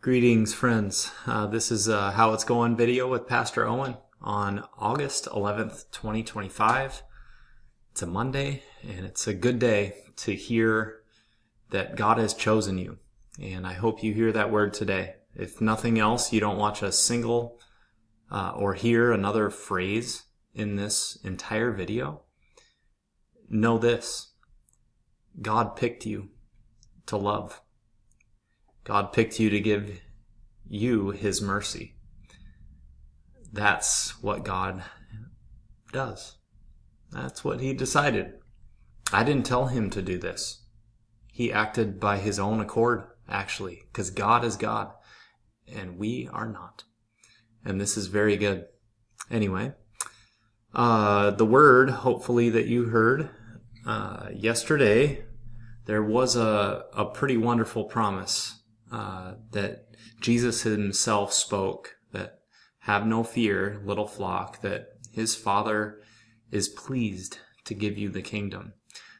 Greetings, friends. This is a How It's Going video with Pastor Owen on August 11th, 2025. It's a Monday, and it's a good day to hear that God has chosen you. And I hope you hear that word today. If nothing else, you don't watch a single or hear another phrase in this entire video. Know this: God picked you to love. God picked you to give you His mercy. That's what God does. That's what He decided. I didn't tell Him to do this. He acted by His own accord, actually, because God is God, and we are not. And this is very good. Anyway, the word, hopefully, that you heard yesterday, there was a pretty wonderful promise that Jesus Himself spoke, that have no fear, little flock, that His Father is pleased to give you the kingdom.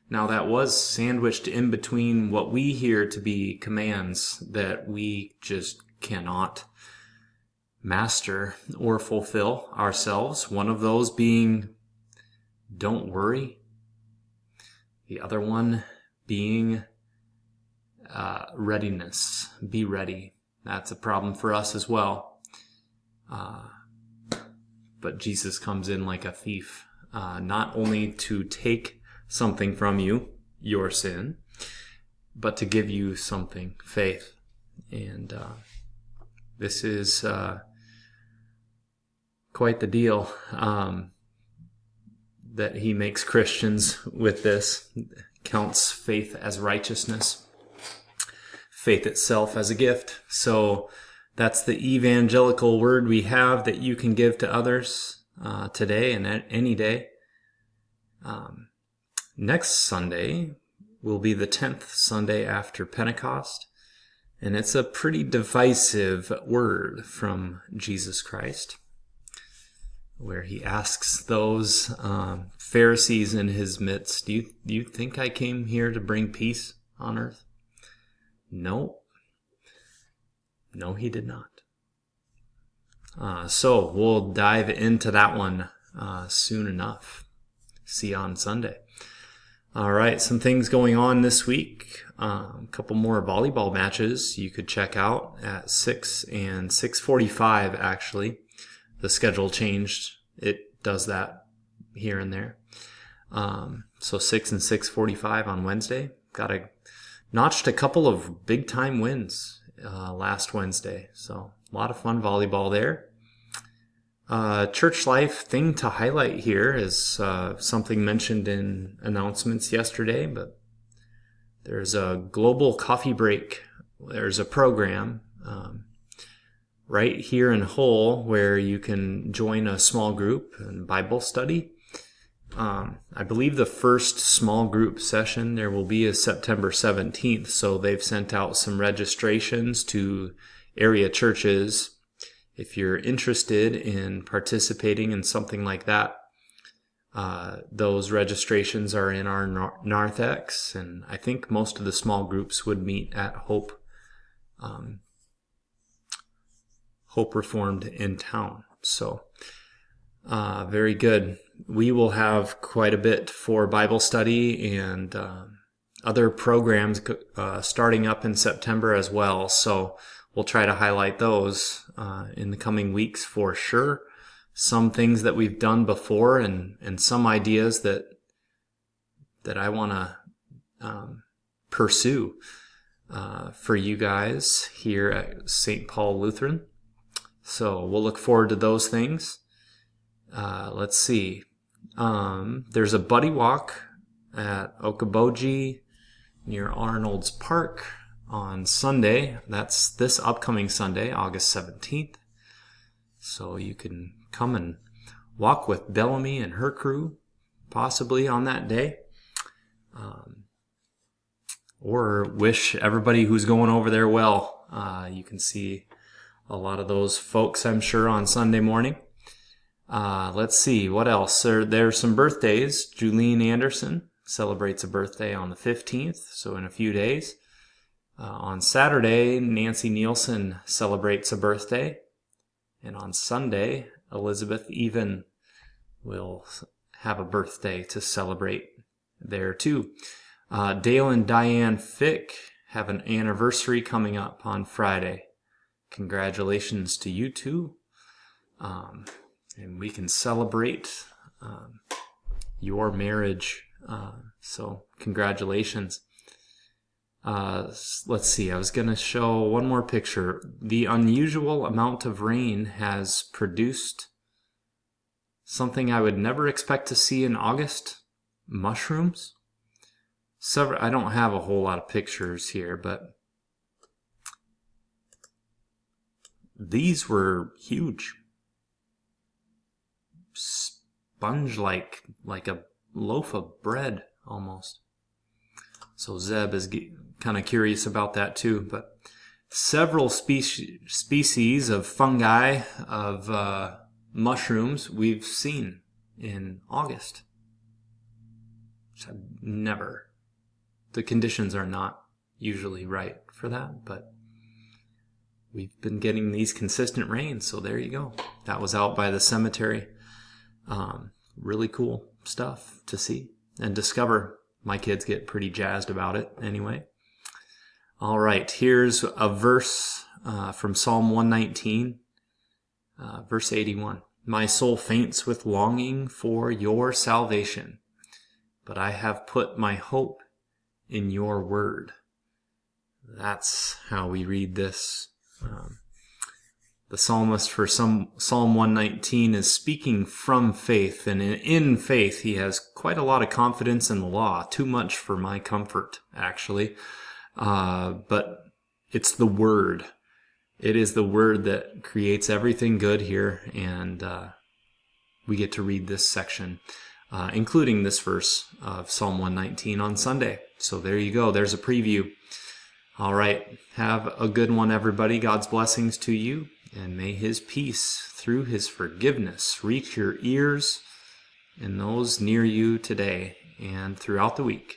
Now that was sandwiched in between what we hear to be commands that we just cannot master or fulfill ourselves. One of those being, don't worry. The other one being readiness. Be ready. That's a problem for us as well. But Jesus comes in like a thief, not only to take something from you, your sin, but to give you something, faith. And this is quite the deal that He makes Christians with this. Counts faith as righteousness, faith itself as a gift. So that's the evangelical word we have that you can give to others today and at any day. Next Sunday will be the 10th Sunday after Pentecost, and it's a pretty divisive word from Jesus Christ, where He asks those Pharisees in His midst, do you think I came here to bring peace on earth? No, He did not. So we'll dive into that one soon enough. See you on Sunday. All right, some things going on this week. A couple more volleyball matches you could check out at 6 and 6:45, actually. The schedule changed. It does that here and there. So 6 and 6:45 on Wednesday. Notched a couple of big-time wins last Wednesday. So a lot of fun volleyball there. Church life thing to highlight here is something mentioned in announcements yesterday, but there's a global coffee break. There's a program right here in Hull where you can join a small group and Bible study. I believe the first small group session there will be is September 17th, so they've sent out some registrations to area churches. If you're interested in participating in something like that, those registrations are in our narthex, and I think most of the small groups would meet at Hope Reformed in town. So very good. We will have quite a bit for Bible study and other programs starting up in September as well. So we'll try to highlight those in the coming weeks for sure. Some things that we've done before and some ideas that I want to pursue for you guys here at St. Paul Lutheran. So we'll look forward to those things. Let's see. There's a buddy walk at Okoboji near Arnold's Park on Sunday. That's this upcoming Sunday, August 17th. So you can come and walk with Bellamy and her crew, possibly on that day. Or wish everybody who's going over there well. You can see a lot of those folks, I'm sure, on Sunday morning. Let's see, what else? There's some birthdays. Julene Anderson celebrates a birthday on the 15th, so in a few days. On Saturday, Nancy Nielsen celebrates a birthday. And on Sunday, Elizabeth Even will have a birthday to celebrate there too. Dale and Diane Fick have an anniversary coming up on Friday. Congratulations to you two. And we can celebrate your marriage. So congratulations. Let's see, I was going to show one more picture. The unusual amount of rain has produced something I would never expect to see in August: mushrooms. I don't have a whole lot of pictures here, but these were huge. Sponge-like, like a loaf of bread almost. So Zeb is kind of curious about that too. But several species of fungi, of mushrooms we've seen in August. The conditions are not usually right for that, but we've been getting these consistent rains, so there you go. That was out by the cemetery. Really cool stuff to see and discover. My kids get pretty jazzed about it anyway. All right, here's a verse from Psalm 119, verse 81. My soul faints with longing for your salvation, but I have put my hope in your word. That's how we read this. The psalmist for Psalm 119 is speaking from faith, and in faith he has quite a lot of confidence in the law, too much for my comfort, actually. But it's the word. It is the word that creates everything good here, and we get to read this section, including this verse of Psalm 119 on Sunday. So there you go. There's a preview. All right. Have a good one, everybody. God's blessings to you. And may his peace, through his forgiveness, reach your ears and those near you today and throughout the week.